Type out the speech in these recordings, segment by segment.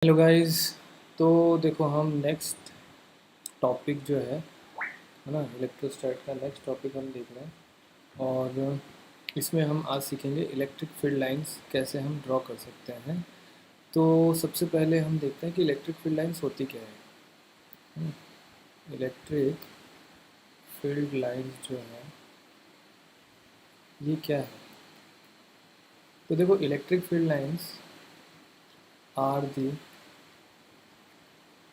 Hello guys. तो देखो हम नेक्स्ट टॉपिक जो है ना, इलेक्ट्रोस्टैट का नेक्स्ट टॉपिक हम देख रहे हैं। और इसमें हम आज सीखेंगे इलेक्ट्रिक फील्ड लाइंस कैसे हम ड्रॉ कर सकते हैं। तो सबसे पहले हम देखते हैं कि इलेक्ट्रिक फील्ड लाइंस होती क्या है। इलेक्ट्रिक फील्ड लाइंस जो है ये क्या है। तो देखो electric field lines are the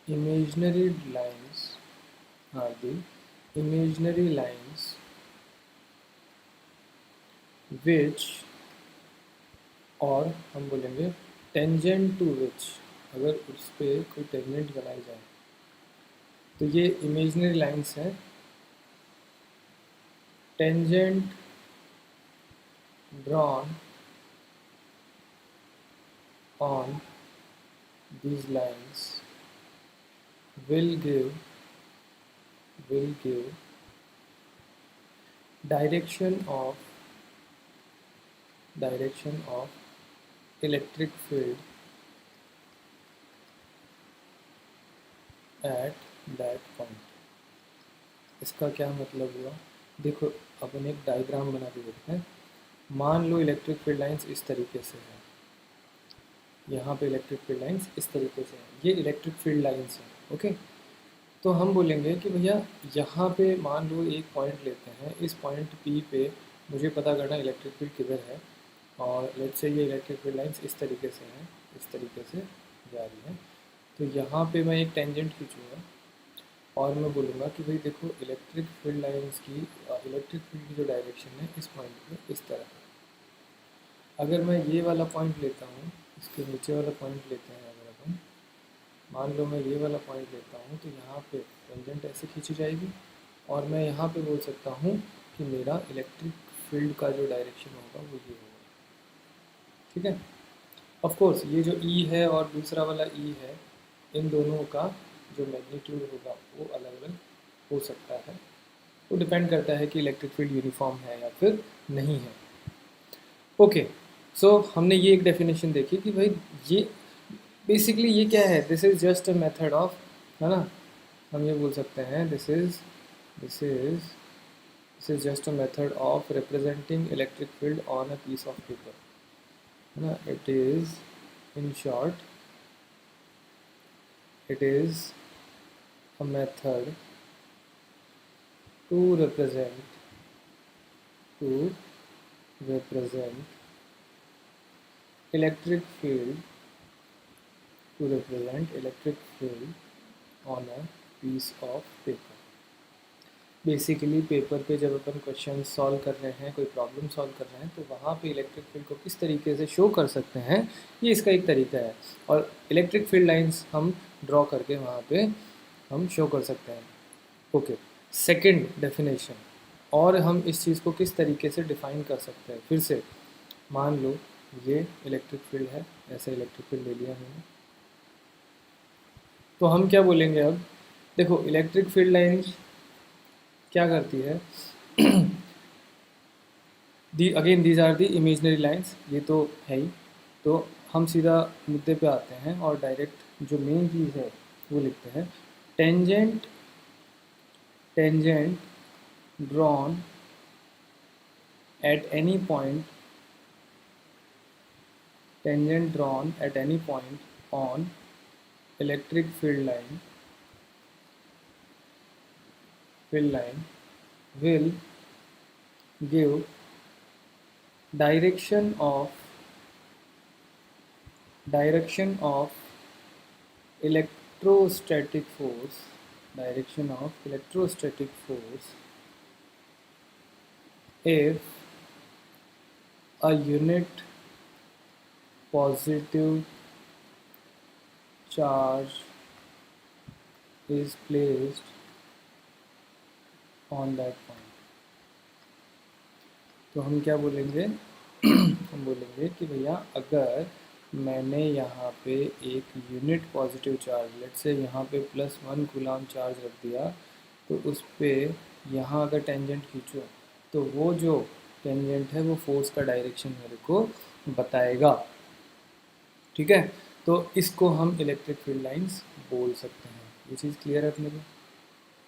imaginary lines are the imaginary lines which, और हम बोलेंगे टेंजेंट टू विच, अगर उस पर कोई टेंजेंट बनाई जाए तो ये इमेजिनरी लाइंस हैं। Tangent drawn on these lines will give direction of electric field at that point। इसका क्या मतलब हुआ, देखो अपन एक डायग्राम बना के देखते हैं। मान लो इलेक्ट्रिक फील्ड लाइंस इस तरीके से है, यहाँ पे इलेक्ट्रिक फील्ड लाइंस इस तरीके से है, ये इलेक्ट्रिक फील्ड लाइंस है। ओके, तो हम बोलेंगे कि भैया यहाँ पे मान लो एक पॉइंट लेते हैं, इस पॉइंट पी पे मुझे पता करना इलेक्ट्रिक फील्ड किधर है। और लेट्स से ये इलेक्ट्रिक फील्ड लाइंस इस तरीके से हैं, इस तरीके से जा रही हैं। तो यहाँ पे मैं एक टेंजेंट खींचूँगा और मैं बोलूँगा कि भाई देखो इलेक्ट्रिक फील्ड लाइंस की इलेक्ट्रिक फील्ड की जो डायरेक्शन है इस पॉइंट पे इस तरह है। अगर मैं ये वाला पॉइंट लेता हूँ, इसके नीचे वाला पॉइंट लेते हैं, अगर अपन मान लो मैं ये वाला पॉइंट लेता हूँ तो यहाँ पे टेंजेंट ऐसे खींची जाएगी और मैं यहाँ पे बोल सकता हूँ कि मेरा इलेक्ट्रिक फील्ड का जो डायरेक्शन होगा वो ये होगा। ठीक है, ऑफ कोर्स ये जो ई है और दूसरा वाला ई है, इन दोनों का जो मैग्नीट्यूड होगा वो अलग अलग हो सकता है। वो डिपेंड करता है कि इलेक्ट्रिक फील्ड यूनिफॉर्म है या फिर नहीं है। ओके, सो हमने ये एक डेफिनेशन देखी कि भाई ये बेसिकली ये क्या है, this is just a method of, है ना, हम ये बोल सकते हैं this is just a method of representing electric field on a piece of paper, है ना। It is in short it is a method to represent electric field on a piece of paper। Basically paper पे जब अपन question solve कर रहे हैं, कोई problem solve कर रहे हैं, तो वहाँ पे इलेक्ट्रिक फील्ड को किस तरीके से शो कर सकते हैं, ये इसका एक तरीका है। और इलेक्ट्रिक फील्ड लाइंस हम ड्रॉ करके वहाँ पे हम शो कर सकते हैं। ओके, सेकंड डेफिनेशन, और हम इस चीज़ को किस तरीके से डिफाइन कर सकते हैं। फिर से मान लो ये इलेक्ट्रिक फील्ड है, ऐसे इलेक्ट्रिक फील्ड ले लिया हमने, तो हम क्या बोलेंगे अब, देखो इलेक्ट्रिक फील्ड लाइन क्या करती है। Again these are the imaginary lines, ये तो है ही। तो हम सीधा मुद्दे पे आते हैं और डायरेक्ट जो मेन चीज़ है वो लिखते हैं। Tangent drawn at any point on electric field line will give direction of electrostatic force if a unit positive charge is placed on that point। तो हम क्या बोलेंगे, हम बोलेंगे कि भैया अगर मैंने यहाँ पे एक unit positive charge, let's say यहाँ पे +1 कूलम चार्ज रख दिया, तो उस पर यहाँ अगर टेंजेंट खींचो तो वो जो टेंजेंट है वो फोर्स का डायरेक्शन मेरे को बताएगा। ठीक है, तो इसको हम इलेक्ट्रिक फील्ड लाइंस बोल सकते हैं। ये चीज़ क्लियर है अपने को?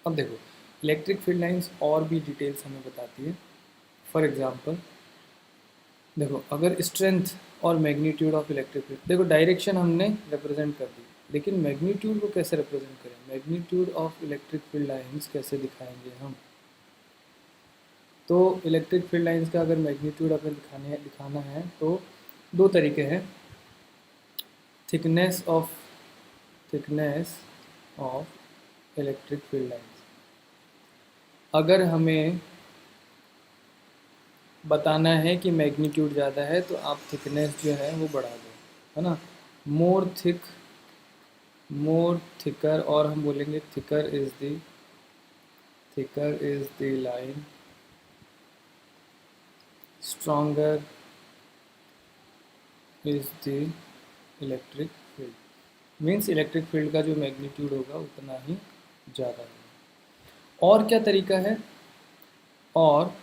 अब देखो, इलेक्ट्रिक फील्ड लाइंस और भी डिटेल्स हमें बताती है। फॉर एग्जांपल देखो, अगर स्ट्रेंथ और मैग्नीट्यूड ऑफ इलेक्ट्रिक फील्ड, देखो डायरेक्शन हमने रिप्रेजेंट कर दी, लेकिन मैग्नीट्यूड को कैसे रिप्रेजेंट करें? Magnitude of electric field lines कैसे दिखाएंगे हम? तो इलेक्ट्रिक फील्ड लाइंस का अगर मैग्नीट्यूड अगर दिखाना है तो दो तरीके हैं। Thickness of electric field lines, अगर हमें बताना है कि मैग्नीट्यूड ज़्यादा है तो आप थिकनेस जो है वो बढ़ा दो, है ना। मोर थिकर, और हम बोलेंगे thicker is the line, stronger is the electric field. Means electric field का जो मैग्नीट्यूड होगा उतना ही ज़्यादा होगा। और क्या तरीका है? और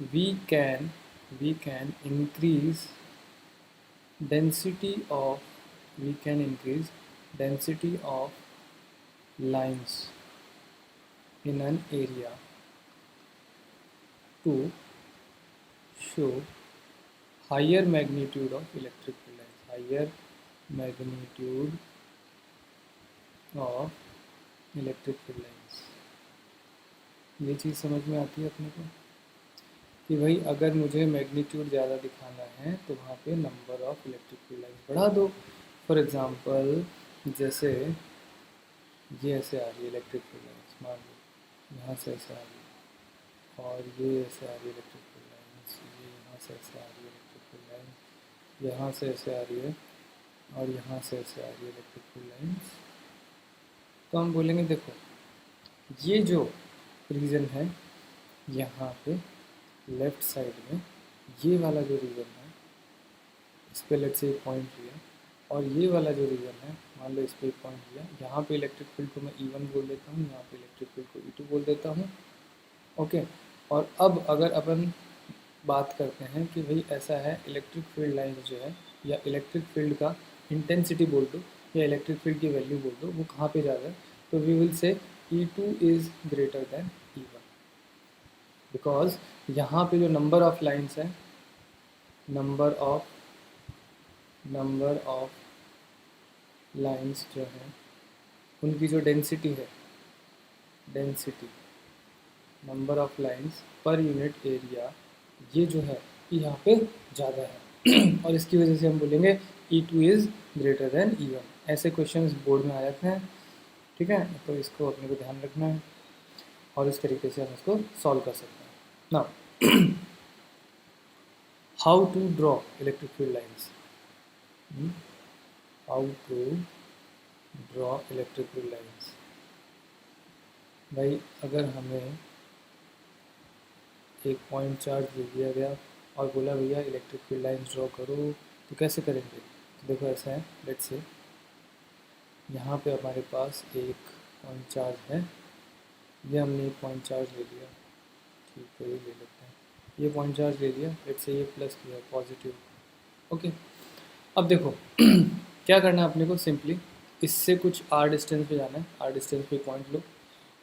we can increase density of lines in an area to show higher magnitude of electric field lines, higher magnitude of electric field lines। ये चीज़ समझ में आती है अपने को कि भाई अगर मुझे मैग्नीट्यूड ज़्यादा दिखाना है तो वहाँ पे number of electric field lines बढ़ा दो। फॉर एग्ज़ाम्पल जैसे ये ऐसे आ रही है इलेक्ट्रिक फील्ड लाइन्स, मान लो यहाँ से ऐसे आ रही है, और ये ऐसे आ रही है इलेक्ट्रिक फील्ड लाइन्स, ये यहाँ से ऐसे आ रही है इलेक्ट्रिक फील्ड लाइन्स, यहाँ से ऐसे आ रही है, और यहाँ से ऐसे आ रही है इलेक्ट्रिक फील्ड लाइन्स। तो हम बोलेंगे देखो ये जो रीजन है यहाँ पे लेफ्ट साइड में, ये वाला जो रीजन है इस पर लेट से एक पॉइंट लिया, और ये वाला जो रीजन है मान लो इस पर एक पॉइंट लिया, यहाँ पे इलेक्ट्रिक फील्ड को मैं E1 बोल देता हूँ, यहाँ पे इलेक्ट्रिक फील्ड को E2 बोल देता हूँ। ओके, और अब अगर अपन बात करते हैं कि भाई ऐसा है इलेक्ट्रिक फील्ड लाइन जो है या इलेक्ट्रिक फील्ड का इंटेंसिटी बोल दो या इलेक्ट्रिक फील्ड की वैल्यू बोल दो, वो कहाँ पे ज़्यादा है, तो we will say E2 is greater than E1, because यहाँ पे जो नंबर ऑफ लाइन्स है, नंबर ऑफ लाइन्स जो है उनकी जो डेंसिटी है, number of lines per unit area, ये जो है ये यहाँ पे ज़्यादा है और इसकी वजह से हम बोलेंगे E2 is greater than E1। ऐसे क्वेश्चंस बोर्ड में आ जाते हैं, ठीक है, तो इसको अपने को ध्यान रखना है और इस तरीके से हम इसको सॉल्व कर सकते हैं। Now how to draw electric field lines, how to draw electric field lines. भाई अगर हमें एक पॉइंट चार्ज दे दिया गया और बोला भैया इलेक्ट्रिक फील्ड लाइन्स ड्रॉ करो, तो कैसे करेंगे? तो देखो ऐसा है, लेट्स से यहाँ पे हमारे पास एक पॉइंट चार्ज है, ये हमने एक पॉइंट चार्ज ले लिया, ठीक है ये ले लेते हैं, ये पॉइंट चार्ज ले लिया, लेट्स से ये प्लस किया पॉजिटिव। ओके, अब देखो क्या करना है अपने को, सिंपली इससे कुछ आर डिस्टेंस पे जाना है, आर डिस्टेंस पे पॉइंट लो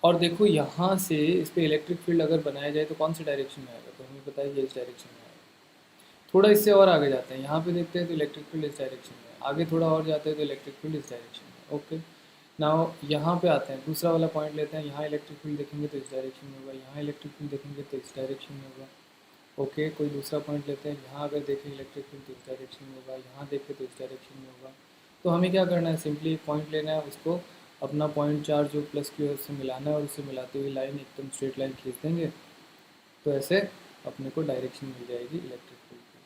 और देखो यहाँ से इस पर इलेक्ट्रिक फील्ड अगर बनाया जाए तो कौन सी डायरेक्शन में आएगा, तो हमें पता है ये इस डायरेक्शन में आएगा। थोड़ा इससे और आगे जाते हैं, यहाँ पे देखते हैं तो इलेक्ट्रिक फील्ड इस डायरेक्शन में, आगे थोड़ा और जाते हैं तो इलेक्ट्रिक फील्ड इस डायरेक्शन में। ओके, नाउ यहाँ पे आते हैं, दूसरा वाला पॉइंट लेते हैं, यहाँ इलेक्ट्रिक फील्ड देखेंगे तो इस डायरेक्शन में होगा, यहाँ इलेक्ट्रिक फील्ड देखेंगे तो इस डायरेक्शन में होगा। ओके, कोई दूसरा पॉइंट लेते हैं, यहाँ अगर देखें इलेक्ट्रिक फील्ड तो इस डायरेक्शन में होगा, यहाँ देखें तो इस डायरेक्शन में होगा। तो हमें क्या करना है, सिंपली एक पॉइंट लेना है, उसको अपना पॉइंट चार्ज जो प्लस की उससे मिलाना है और उससे मिलाते हुए लाइन एकदम स्ट्रेट लाइन खींच देंगे, तो ऐसे अपने को डायरेक्शन मिल जाएगी इलेक्ट्रिक फील्ड की।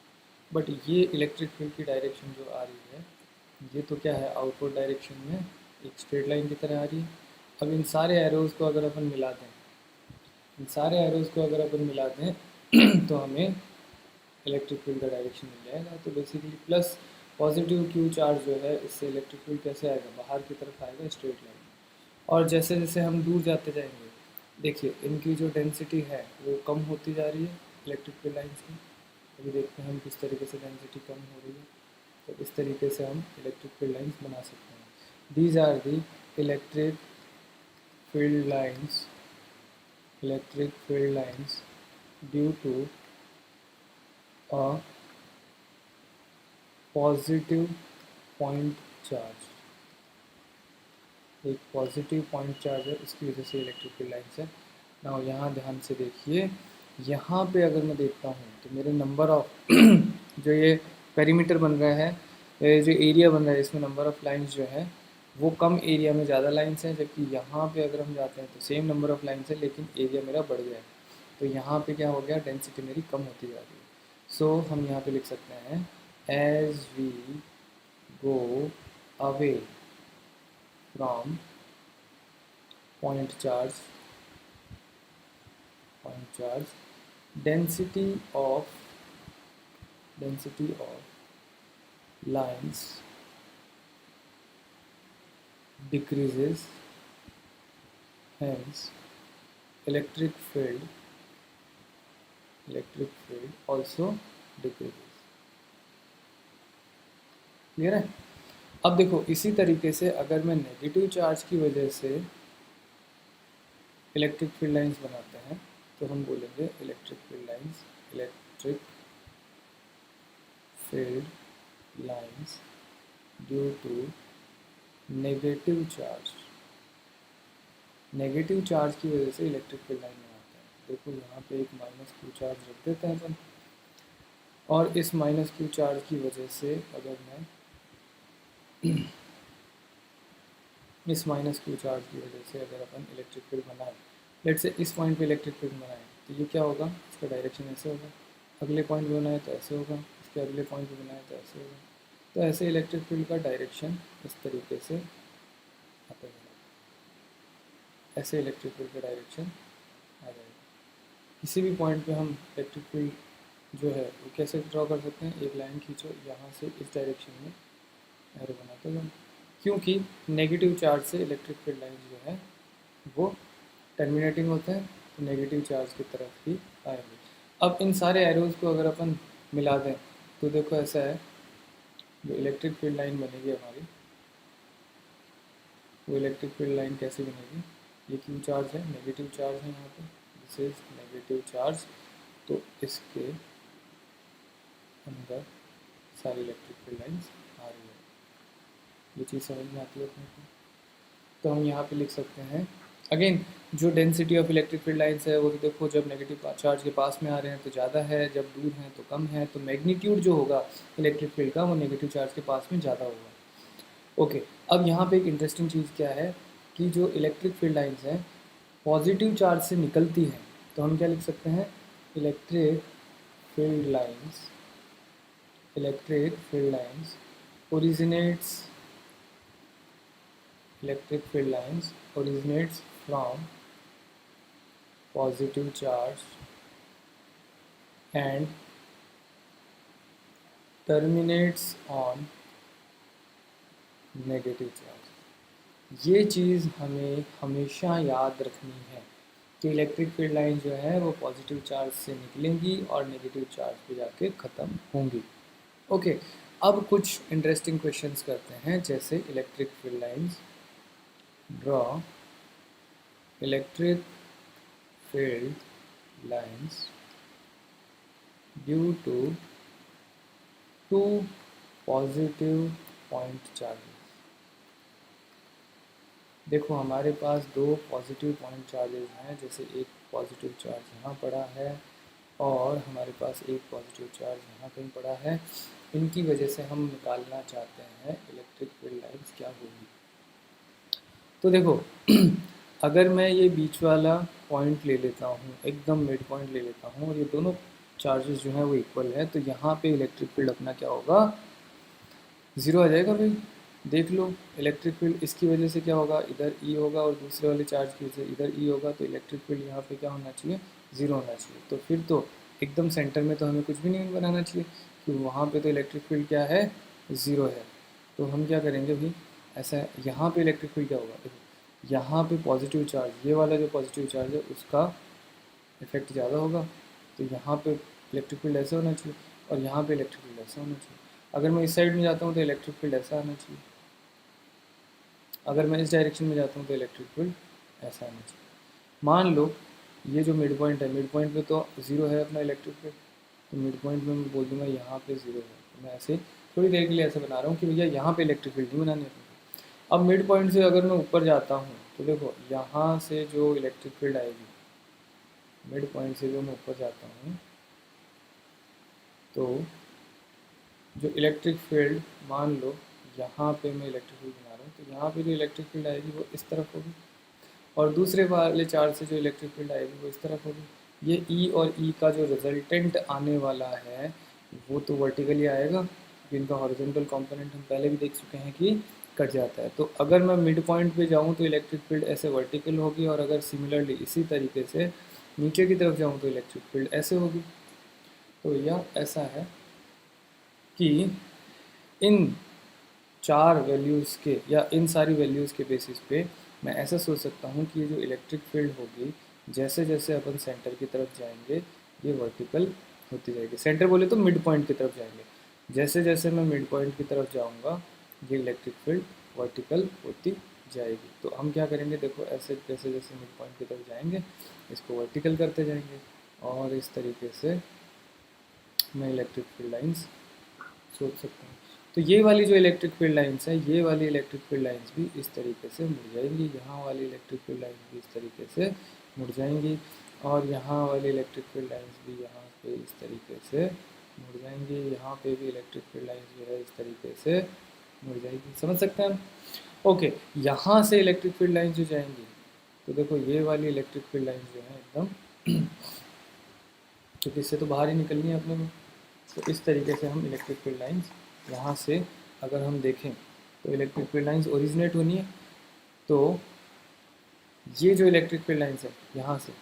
बट ये इलेक्ट्रिक फील्ड की डायरेक्शन जो आ रही है ये तो क्या है, आउटवर्ड डायरेक्शन में एक स्ट्रेट लाइन की तरह आ रही है। अब इन सारे एरोज़ को अगर अपन मिला दें, तो हमें इलेक्ट्रिक फील्ड का डायरेक्शन मिल जाएगा। तो basically plus positive Q charge जो है इससे इलेक्ट्रिक फील्ड कैसे आएगा, बाहर की तरफ आएगा स्ट्रेट लाइन। और जैसे जैसे हम दूर जाते जाएंगे, देखिए इनकी जो डेंसिटी है वो कम होती जा रही है इलेक्ट्रिक फील्ड लाइन्स की। अभी देखते हैं हम किस तरीके से डेंसिटी कम हो रही है। तो इस तरीके से हम इलेक्ट्रिक फील्ड लाइंस बना सकते हैं। These are the electric field lines due to a positive point charge. एक पॉजिटिव पॉइंट चार्ज है, इसकी वजह से इलेक्ट्रिक फील्ड लाइन्स है। ना यहाँ ध्यान से देखिए, यहाँ पे अगर मैं देखता हूँ तो मेरे नंबर ऑफ जो ये पेरीमीटर बन रहा है, ये जो एरिया बन रहा है, इसमें नंबर ऑफ लाइंस जो है वो कम एरिया में ज़्यादा लाइंस हैं, जबकि यहाँ पे अगर हम जाते हैं तो सेम नंबर ऑफ लाइंस है लेकिन एरिया मेरा बढ़ गया है। तो यहाँ पे क्या हो गया, डेंसिटी मेरी कम होती जा रही है। सो हम यहाँ पे लिख सकते हैं as we go away from point charge density of lines decreases, hence electric field also decreases। Clear है? अब देखो इसी तरीके से अगर मैं नेगेटिव चार्ज की वजह से इलेक्ट्रिक फील्ड लाइंस बनाते हैं तो हम बोलेंगे electric field lines due to negative charge की वजह से इलेक्ट्रिक फील्ड लाइन बनाते हैं। देखो यहाँ पे एक -q चार्ज रख देते हैं अपन, और इस -q चार्ज की वजह से अगर मैं इस -q चार्ज की वजह से अगर अपन इलेक्ट्रिक फील्ड बनाए, लेट से इस पॉइंट पे इलेक्ट्रिक फील्ड बनाए, तो ये क्या होगा, इसका डायरेक्शन ऐसे होगा। अगले पॉइंट पे बनाए तो ऐसे होगा, इसके अगले पॉइंट पे बनाए तो ऐसे होगा। तो ऐसे इलेक्ट्रिक फील्ड का डायरेक्शन इस तरीके से आता है, ऐसे इलेक्ट्रिक फील्ड का डायरेक्शन आ जाएगा। किसी भी पॉइंट पे हम इलेक्ट्रिक फील्ड जो है वो कैसे ड्रॉ कर सकते हैं, एक लाइन खींचो, यहाँ से इस डायरेक्शन में एरो बनाते जाओ, क्योंकि नेगेटिव चार्ज से इलेक्ट्रिक फील्ड लाइन जो है वो टर्मिनेटिंग होते हैं, तो नेगेटिव चार्ज की तरफ ही आएंगे। अब इन सारे एरोज़ को अगर अपन मिला दें तो देखो ऐसा है, जो इलेक्ट्रिक फील्ड लाइन बनेगी हमारी, वो इलेक्ट्रिक फील्ड लाइन कैसे बनेगी, ये क्यू चार्ज है, नेगेटिव चार्ज है यहाँ पे, दिस इज नेगेटिव चार्ज, तो इसके अंदर सारी इलेक्ट्रिक फील्ड लाइन्स आ रही है। ये चीज़ समझ में आती है अपने को? तो हम यहाँ पे लिख सकते हैं अगेन, जो density of electric field lines है वो तो देखो जब नेगेटिव चार्ज के पास में आ रहे हैं तो ज़्यादा है, जब दूर हैं तो कम है, तो मैग्नीट्यूड जो होगा इलेक्ट्रिक फील्ड का वो नेगेटिव चार्ज के पास में ज़्यादा होगा। ओके, अब यहाँ पे एक इंटरेस्टिंग चीज़ क्या है कि जो इलेक्ट्रिक फील्ड लाइन्स हैं पॉजिटिव चार्ज से निकलती हैं, तो हम क्या लिख सकते हैं, electric field lines originates from positive charge and terminates on negative charge। ये चीज़ हमें हमेशा याद रखनी है कि इलेक्ट्रिक फील्ड लाइन जो है वो पॉजिटिव चार्ज से निकलेंगी और नेगेटिव चार्ज पे जाके ख़त्म होंगी। ओके, अब कुछ इंटरेस्टिंग क्वेश्चंस करते हैं, जैसे electric field lines, draw electric field lines due to 2 positive point charges. देखो हमारे पास 2 पॉजिटिव पॉइंट चार्जेस हैं, जैसे एक पॉजिटिव चार्ज यहाँ पड़ा है और हमारे पास एक पॉजिटिव चार्ज यहाँ कहीं पड़ा है। इनकी वजह से हम निकालना चाहते हैं इलेक्ट्रिक फील्ड लाइंस क्या होगी। तो देखो अगर मैं ये बीच वाला पॉइंट ले लेता हूँ, एकदम मिड पॉइंट ले लेता हूँ, और ये दोनों चार्जेस जो हैं वो इक्वल है, तो यहाँ पे इलेक्ट्रिक फील्ड अपना क्या होगा, 0 आ जाएगा भाई। देख लो इलेक्ट्रिक फील्ड इसकी वजह से क्या होगा, इधर ई होगा और दूसरे वाले चार्ज की वजह से इधर ई होगा, तो इलेक्ट्रिक फील्ड यहाँ पे क्या होना चाहिए, 0 होना चाहिए। तो फिर तो एकदम सेंटर में तो हमें कुछ भी नहीं बनाना चाहिए, क्योंकि वहाँ पे तो इलेक्ट्रिक फील्ड क्या है, 0 है। तो हम क्या करेंगे भाई, ऐसा यहाँ पे इलेक्ट्रिक फील्ड क्या होगा, देखो यहाँ पे पॉजिटिव चार्ज, ये वाला जो पॉजिटिव चार्ज है उसका इफेक्ट ज़्यादा होगा, तो यहाँ पे इलेक्ट्रिक फील्ड ऐसे होना चाहिए और यहाँ पे इलेक्ट्रिक फील्ड ऐसा होना चाहिए। अगर मैं इस साइड में जाता हूँ तो इलेक्ट्रिक फील्ड ऐसा आना चाहिए, अगर मैं इस डायरेक्शन में जाता हूँ तो इलेक्ट्रिक फील्ड ऐसा आना चाहिए। मान लो ये जो मिड पॉइंट है, मिड पॉइंट पे तो ज़ीरो है अपना इलेक्ट्रिक फील्ड, तो मिड पॉइंट में मैं बोल दूँगा यहाँ पे ज़ीरो है, तो मैं ऐसे थोड़ी देर के लिए ऐसे बना रहा हूँ कि भैया यहाँ पे इलेक्ट्रिक फील्ड नहीं बनानी है। अब मिड पॉइंट से अगर मैं ऊपर जाता हूँ तो देखो यहाँ से जो इलेक्ट्रिक फील्ड आएगी, मिड पॉइंट से जो मैं ऊपर जाता हूँ तो जो इलेक्ट्रिक फील्ड, मान लो यहाँ पे मैं इलेक्ट्रिक फील्ड बना रहा हूँ, तो यहाँ पे जो इलेक्ट्रिक फील्ड आएगी वो इस तरफ होगी, और दूसरे वाले चार्ज से जो इलेक्ट्रिक फील्ड आएगी वो इस तरफ होगी। ये ई और ई का जो रिजल्टेंट आने वाला है वो तो वर्टिकली आएगा, क्योंकि इनका हॉरिजॉन्टल कंपोनेंट हम पहले भी देख चुके हैं कि कट जाता है। तो अगर मैं मिड पॉइंट पे जाऊँ तो इलेक्ट्रिक फील्ड ऐसे वर्टिकल होगी, और अगर सिमिलरली इसी तरीके से नीचे की तरफ जाऊँ तो इलेक्ट्रिक फील्ड ऐसे होगी। तो यह ऐसा है कि इन चार वैल्यूज़ के या इन सारी वैल्यूज़ के बेसिस पे मैं ऐसा सोच सकता हूँ कि ये जो इलेक्ट्रिक फील्ड होगी, जैसे जैसे अपन सेंटर की तरफ जाएंगे ये वर्टिकल होती जाएगी। सेंटर बोले तो मिड पॉइंट की तरफ जाएंगे, जैसे जैसे मैं मिड पॉइंट की तरफ जाऊँगा ये इलेक्ट्रिक फील्ड वर्टिकल होती जाएगी। तो हम क्या करेंगे, देखो ऐसे जैसे जैसे मिड पॉइंट की तरफ जाएंगे इसको वर्टिकल करते जाएंगे, और इस तरीके से मैं इलेक्ट्रिक फील्ड लाइंस सोच सकता हूँ। तो ये वाली जो इलेक्ट्रिक फील्ड लाइंस है, ये वाली इलेक्ट्रिक फील्ड लाइंस भी इस तरीके से मुड़ जाएंगी, यहाँ वाली इलेक्ट्रिक फील्ड लाइंस भी इस तरीके से मुड़ जाएंगी, और यहाँ वाली इलेक्ट्रिक फील्ड लाइंस भी यहाँ पे इस तरीके से मुड़ जाएंगी, यहाँ पे भी इलेक्ट्रिक फील्ड लाइंस जो है इस तरीके से मुड़ जाएगी। समझ सकते हैं हम? ओके, यहाँ से इलेक्ट्रिक फील्ड लाइंस जो जाएंगी, तो देखो ये वाली इलेक्ट्रिक फील्ड लाइंस जो है एकदम क्योंकि इससे तो बाहर ही निकलनी है अपने को, तो इस तरीके से हम इलेक्ट्रिक फील्ड लाइंस यहाँ से अगर हम देखें तो इलेक्ट्रिक फील्ड लाइंस ओरिजिनेट होनी है। तो ये जो इलेक्ट्रिक फील्ड लाइंस है यहाँ से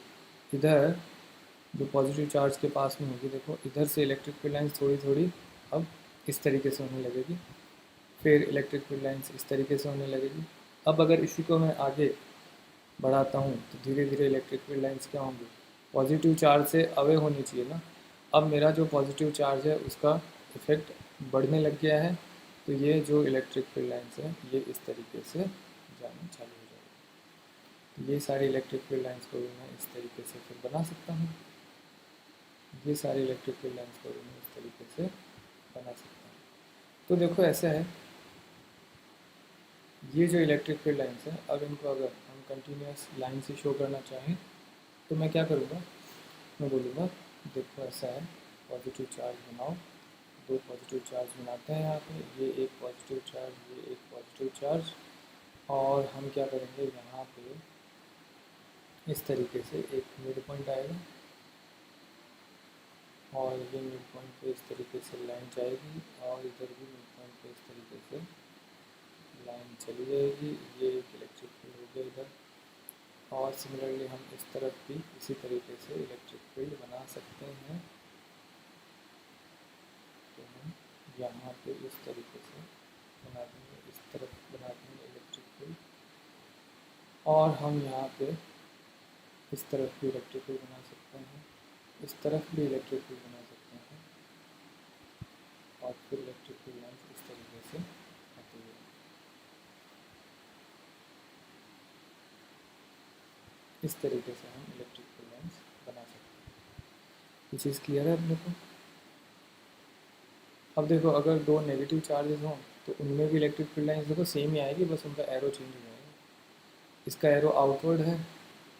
इधर जो पॉजिटिव चार्ज के पास में होगी, देखो इधर से इलेक्ट्रिक फील्ड लाइंस थोड़ी थोड़ी अब इस तरीके से होने लगेगी, फिर इलेक्ट्रिक फील्ड लाइंस इस तरीके से होने लगेगी। अब अगर इसी को मैं आगे बढ़ाता हूँ तो धीरे धीरे इलेक्ट्रिक फील्ड लाइंस क्या होंगी, पॉजिटिव चार्ज से अवे होनी चाहिए ना। अब मेरा जो पॉजिटिव चार्ज है उसका इफेक्ट बढ़ने लग गया है, तो ये जो इलेक्ट्रिक फील्ड लाइंस है ये इस तरीके से जाना चालू हो जाएगी। तो ये सारी इलेक्ट्रिक फील्ड लाइंस को भी मैं इस तरीके से फिर बना सकता हूँ, ये सारी इलेक्ट्रिक फील्ड लाइंस को भी मैं इस तरीके से बना सकता हूँ। तो देखो ऐसा है, ये जो इलेक्ट्रिक फील्ड लाइंस है, अब इनको अगर हम कंटिन्यूस लाइन से शो करना चाहें तो मैं क्या करूँगा, मैं बोलूँगा देखो ऐसा है, पॉजिटिव चार्ज बनाओ, दो पॉजिटिव चार्ज बनाते हैं यहाँ पे, ये एक पॉजिटिव चार्ज, ये एक पॉजिटिव चार्ज, और हम क्या करेंगे यहाँ पे इस तरीके से एक मिड पॉइंट आएगा, और ये मिड पॉइंट पे इस तरीके से लाइन जाएगी, और इधर भी मिड पॉइंट पे इस तरीके से लाइन चली जाएगी, ये एक इलेक्ट्रिक फील्ड हो गया इधर, और सिमिलरली हम इस तरफ भी इसी तरीके से इलेक्ट्रिक फील्ड बना सकते हैं। तो हम यहाँ पे इस तरीके से बना देंगे, इस तरफ बना देंगे इलेक्ट्रिक फील्ड, और हम यहाँ पे इस तरफ भी इलेक्ट्रिक फील्ड बना सकते हैं, इस तरफ भी इलेक्ट्रिक फील्ड बना सकते हैं, और फिर इलेक्ट्रिक फील्ड लाइन इस तरीके से आती है। इस तरीके से हम इलेक्ट्रिक फील्ड लाइंस बना सकते हैं। ये चीज़ क्लियर है अपने को? अब देखो अगर दो नेगेटिव चार्जेस हों तो उनमें भी इलेक्ट्रिक फील्ड लाइंस देखो सेम ही आएगी, बस उनका एरो चेंज हो जाएगा। इसका एरो आउटवर्ड है,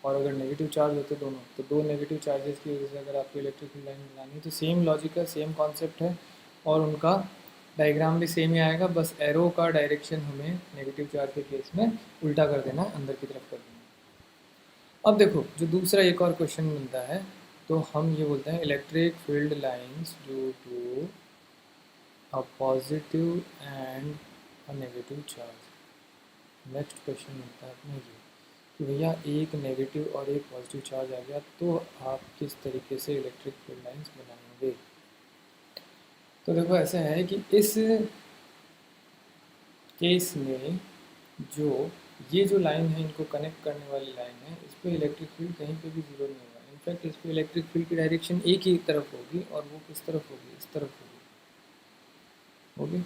और अगर नेगेटिव चार्ज होते दोनों, तो दो नेगेटिव चार्जेस की वजह से अगर आपको इलेक्ट्रिक फील्ड लाइन बनानी है तो सेम लॉजिक है, सेम कॉन्सेप्ट है, और उनका डायग्राम भी सेम ही आएगा, बस एरो का डायरेक्शन हमें नेगेटिव चार्ज के केस में उल्टा कर देना है, अंदर की तरफ कर देना है। अब देखो जो दूसरा एक और क्वेश्चन मिलता है, तो हम ये बोलते हैं electric field lines due to a positive and a negative charge. Next question मिलता है अपने ये कि भैया एक नेगेटिव और एक पॉजिटिव चार्ज आ गया, तो आप किस तरीके से इलेक्ट्रिक फील्ड लाइंस बनाएंगे। तो देखो ऐसा है कि इस केस में जो ये जो लाइन है इनको कनेक्ट करने वाली लाइन है, इस पर इलेक्ट्रिक फील्ड कहीं पे भी जीरो नहीं होगा। इनफैक्ट इस पर इलेक्ट्रिक फील्ड की डायरेक्शन एक ही तरफ होगी, और वो किस तरफ होगी, इस तरफ होगी। ओके।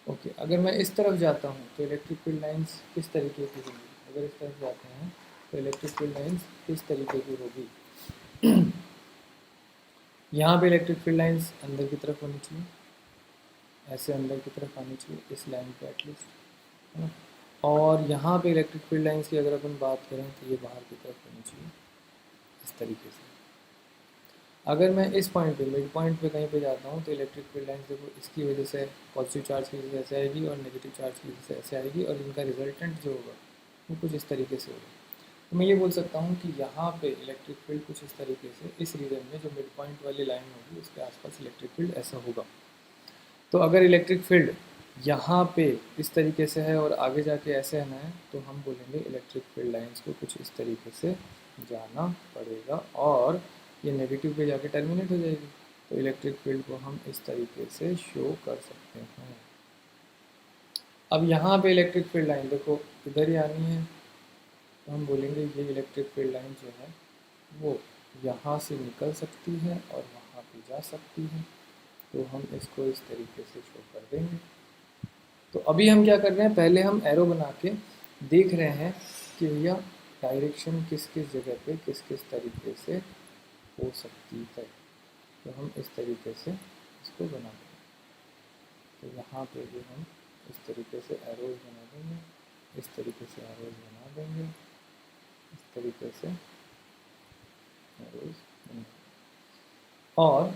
ओके, अगर मैं इस तरफ जाता हूँ तो इलेक्ट्रिक फील्ड लाइंस किस तरीके की होगी? अगर इस तरफ जाते हैं तो इलेक्ट्रिक फील्ड लाइंस किस तरीके की होगी? यहाँ पे इलेक्ट्रिक फील्ड लाइंस अंदर की तरफ होनी चाहिए, ऐसे अंदर की तरफ आनी चाहिए इस लाइन पे एटलीस्ट, है ना। और यहाँ पे इलेक्ट्रिक फील्ड लाइंस की अगर अपन बात करें तो ये बाहर की तरफ होनी चाहिए इस तरीके से। अगर मैं इस पॉइंट पे मिड पॉइंट पे कहीं पे जाता हूँ तो इलेक्ट्रिक फील्ड लाइंस देखो इसकी वजह से पॉजिटिव चार्ज की वजह से ऐसे आएगी और नेगेटिव चार्ज की वजह से ऐसे आएगी, और इनका रिजल्टेंट जो होगा वो कुछ इस तरीके से होगा। तो मैं ये बोल सकता हूँ कि यहाँ पे इलेक्ट्रिक फील्ड कुछ इस तरीके से इस रीजन में जो मिड पॉइंट वाली लाइन होगी उसके आसपास इलेक्ट्रिक फील्ड ऐसा होगा। तो अगर इलेक्ट्रिक फील्ड यहाँ पे इस तरीके से है और आगे जाके ऐसे आना है तो हम बोलेंगे इलेक्ट्रिक फील्ड लाइंस को कुछ इस तरीके से जाना पड़ेगा और ये नेगेटिव पे जाके टर्मिनेट हो जाएगी। तो इलेक्ट्रिक फील्ड को हम इस तरीके से शो कर सकते हैं। अब यहाँ पे इलेक्ट्रिक फील्ड लाइन देखो इधर ही आनी है, तो हम बोलेंगे ये इलेक्ट्रिक फील्ड लाइन जो है वो यहाँ से निकल सकती है और वहाँ पे जा सकती है, तो हम इसको इस तरीके से शो कर देंगे। तो अभी हम क्या कर रहे हैं, पहले हम एरो बना के देख रहे हैं कि भैया डायरेक्शन किस किस जगह पे किस किस तरीके से हो सकती है। तो हम इस तरीके से इसको बना देंगे। तो यहाँ पे भी हम इस तरीके से एरोज बना देंगे, इस तरीके से एरोज बना देंगे, इस तरीके से एरोज बना देंगे। और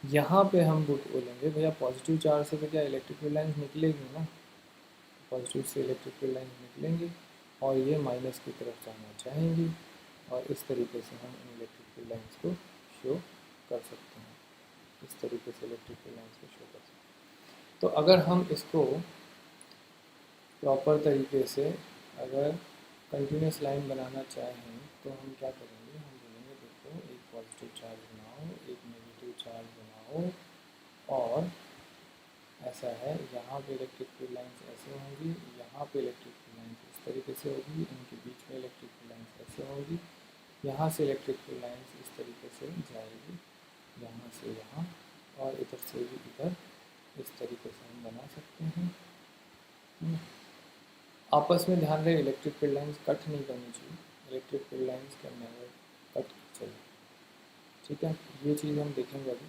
यहाँ पे हम बोलेंगे भैया पॉजिटिव चार्ज से तो क्या इलेक्ट्रिक फील्ड लाइन्स निकलेगी ना, पॉजिटिव से इलेक्ट्रिक फील्ड लाइन्स निकलेंगी और ये माइनस की तरफ जाना चाहेंगी, और इस तरीके से हम इन इलेक्ट्रिक फील्ड लाइन्स को शो कर सकते हैं। इस तरीके से इलेक्ट्रिक फील्ड लाइन्स को शो कर सकते हैं। तो अगर हम इसको प्रॉपर तरीके से अगर कंटिन्यूस लाइन बनाना चाहें तो हम क्या करेंगे, हम बोलेंगे देखो एक पॉजिटिव चार्ज बनाओ, एक नेगेटिव चार्ज बनाओ, और ऐसा है यहाँ पे इलेक्ट्रिक फील्ड लाइन्स ऐसे होंगी, यहाँ पे इलेक्ट्रिक फील्ड लाइन्स इस तरीके से होगी, इनके बीच में इलेक्ट्रिक फील्ड लाइन्स ऐसे होंगी, यहाँ से इलेक्ट्रिक फील्ड लाइन्स इस तरीके से जाएगी, यहाँ से यहाँ, और इधर से भी इधर, इस तरीके से हम बना सकते हैं। आपस में ध्यान रहे इलेक्ट्रिक फील्ड लाइन्स कट नहीं करनी चाहिए, electric field lines can never cut चाहिए, ठीक है। ये चीज़ हम देखेंगे अभी।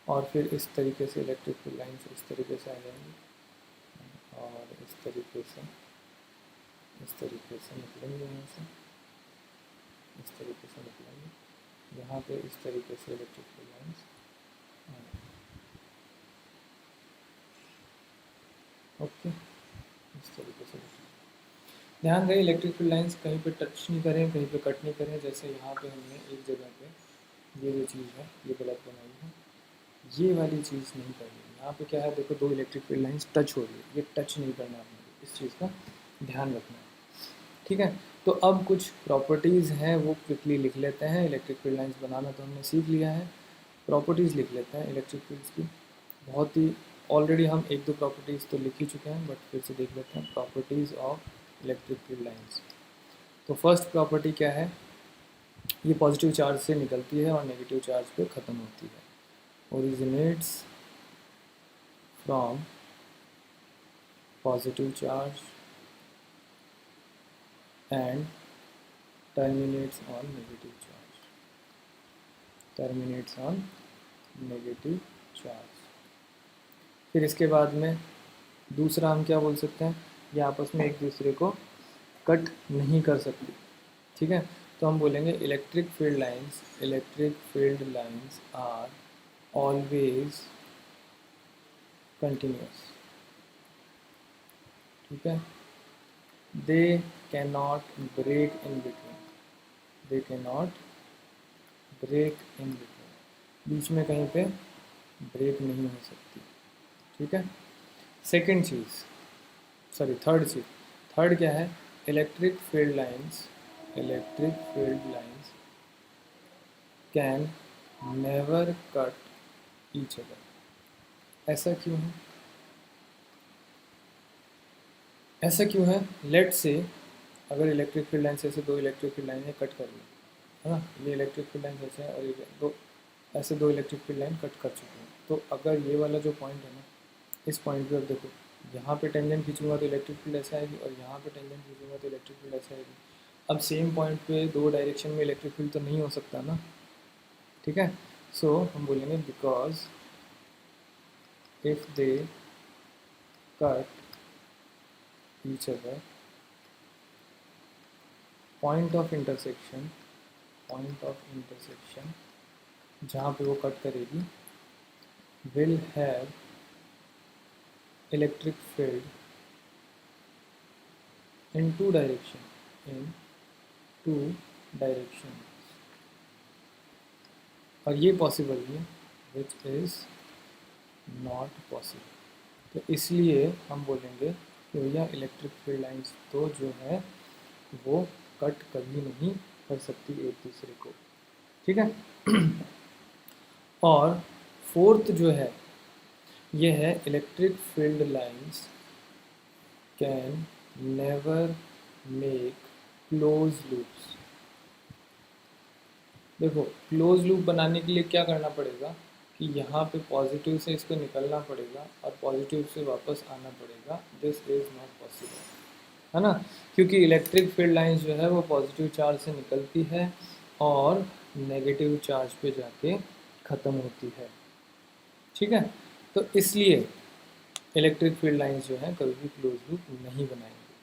और फिर इस तरीके से इलेक्ट्रिक फील्ड लाइन्स इस तरीके से आ जाएंगी और इस तरीके से निकलेंगे, यहाँ से इस तरीके से निकलेंगे, यहाँ पे इस तरीके से इलेक्ट्रिक फील्ड लाइन्स। ओके, इस तरीके से ध्यान रहे इलेक्ट्रिक फील्ड लाइन्स कहीं पे टच नहीं करें, कहीं पे कट नहीं करें। जैसे यहाँ पे हमने एक जगह पे ये जो चीज़ है ये गलत बनाई है, ये वाली चीज़ नहीं करनी। यहाँ पे क्या है देखो, दो इलेक्ट्रिक फील्ड लाइन्स टच हो रही है, ये टच नहीं करना है, इस चीज़ का ध्यान रखना है, ठीक है। तो अब कुछ प्रॉपर्टीज़ हैं वो क्विकली लिख लेते हैं। इलेक्ट्रिक फील्ड लाइन्स बनाना तो हमने सीख लिया है, प्रॉपर्टीज़ लिख लेते हैं इलेक्ट्रिक फील्ड्स की। बहुत ही ऑलरेडी हम एक दो प्रॉपर्टीज़ तो लिख ही चुके हैं, बट फिर से देख लेते हैं properties of electric field lines. तो फर्स्ट प्रॉपर्टी क्या है, ये पॉजिटिव चार्ज से निकलती है और नेगेटिव चार्ज पे ख़त्म होती है। Originates from positive charge and terminates on negative charge, terminates on negative charge. फिर इसके बाद में दूसरा हम क्या बोल सकते हैं, ये आपस में एक दूसरे को कट नहीं कर सकती, ठीक है। तो हम बोलेंगे electric field lines are always continuous, ठीक है। They can not break in between, they can not break in between, बीच में कहीं पे ब्रेक नहीं हो सकती, ठीक है। सेकेंड चीज़, सॉरी थर्ड चीज़, थर्ड क्या है, electric field lines can never cut each other. ऐसा क्यों है, ऐसा क्यों है? लेट से अगर इलेक्ट्रिक फील्ड लाइन से ऐसे दो इलेक्ट्रिक फील्ड लाइन कट कर ली है ना, ये इलेक्ट्रिक फील्ड लाइन ऐसे है और ये दो ऐसे दो इलेक्ट्रिक फील्ड लाइन कट कर चुके हैं, तो अगर ये वाला जो पॉइंट है ना, इस पॉइंट पे अब देखो, यहाँ पे टेंजेंट खींचूंगा तो इलेक्ट्रिक फील्ड ऐसा आएगी, और यहाँ पे टेंजेंट खींचूंगा तो इलेक्ट्रिक फील्ड ऐसा आएगी। अब सेम पॉइंट पे दो डायरेक्शन में इलेक्ट्रिक फील्ड तो नहीं हो सकता ना, ठीक है। सो हम बोलेंगे because if they cut each other point of intersection, point of intersection जहाँ पे वो कट करेगी will have electric field in two direction, in two direction, और ये पॉसिबल नहीं, विच इज़ नॉट पॉसिबल। तो इसलिए हम बोलेंगे कि भैया इलेक्ट्रिक फील्ड लाइंस तो जो है वो कट कभी नहीं कर सकती एक दूसरे को, ठीक है। और फोर्थ जो है ये है electric field lines can never make close loops. देखो क्लोज लूप बनाने के लिए क्या करना पड़ेगा कि यहाँ पे पॉजिटिव से इसको निकलना पड़ेगा और पॉजिटिव से वापस आना पड़ेगा। दिस इज़ नॉट पॉसिबल, है ना, क्योंकि इलेक्ट्रिक फील्ड लाइंस जो है वो पॉजिटिव चार्ज से निकलती है और नेगेटिव चार्ज पे जाके ख़त्म होती है, ठीक है। तो इसलिए इलेक्ट्रिक फील्ड लाइंस जो है कभी भी क्लोज लूप नहीं बनाएंगे,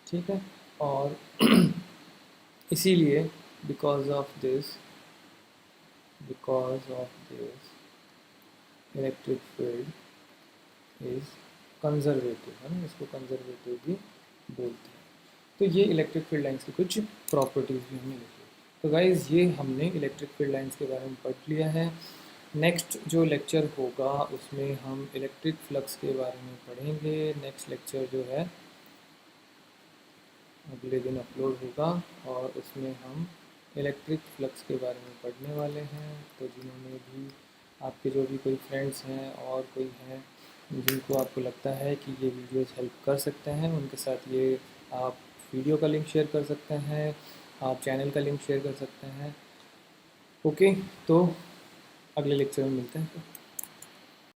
ठीक है। और इसीलिए because of this electric field is conservative, है ना, इसको कंजर्वेटिव भी बोलते हैं। तो ये इलेक्ट्रिक फील्ड लाइंस की कुछ प्रॉपर्टीज़ भी हमने लिखी। तो गाइज ये हमने इलेक्ट्रिक फील्ड लाइंस के बारे में पढ़ लिया है। नेक्स्ट जो लेक्चर होगा उसमें हम इलेक्ट्रिक फ्लक्स के बारे में पढ़ेंगे। नेक्स्ट लेक्चर जो है अगले दिन अपलोड होगा और उसमें हम इलेक्ट्रिक फ्लक्स के बारे में पढ़ने वाले हैं। तो जिन्होंने भी आपके जो भी कोई फ्रेंड्स हैं और कोई हैं जिनको आपको लगता है कि ये वीडियोस हेल्प कर सकते हैं, उनके साथ ये आप वीडियो का लिंक शेयर कर सकते हैं, आप चैनल का लिंक शेयर कर सकते हैं। ओके, तो अगले लेक्चर में मिलते हैं।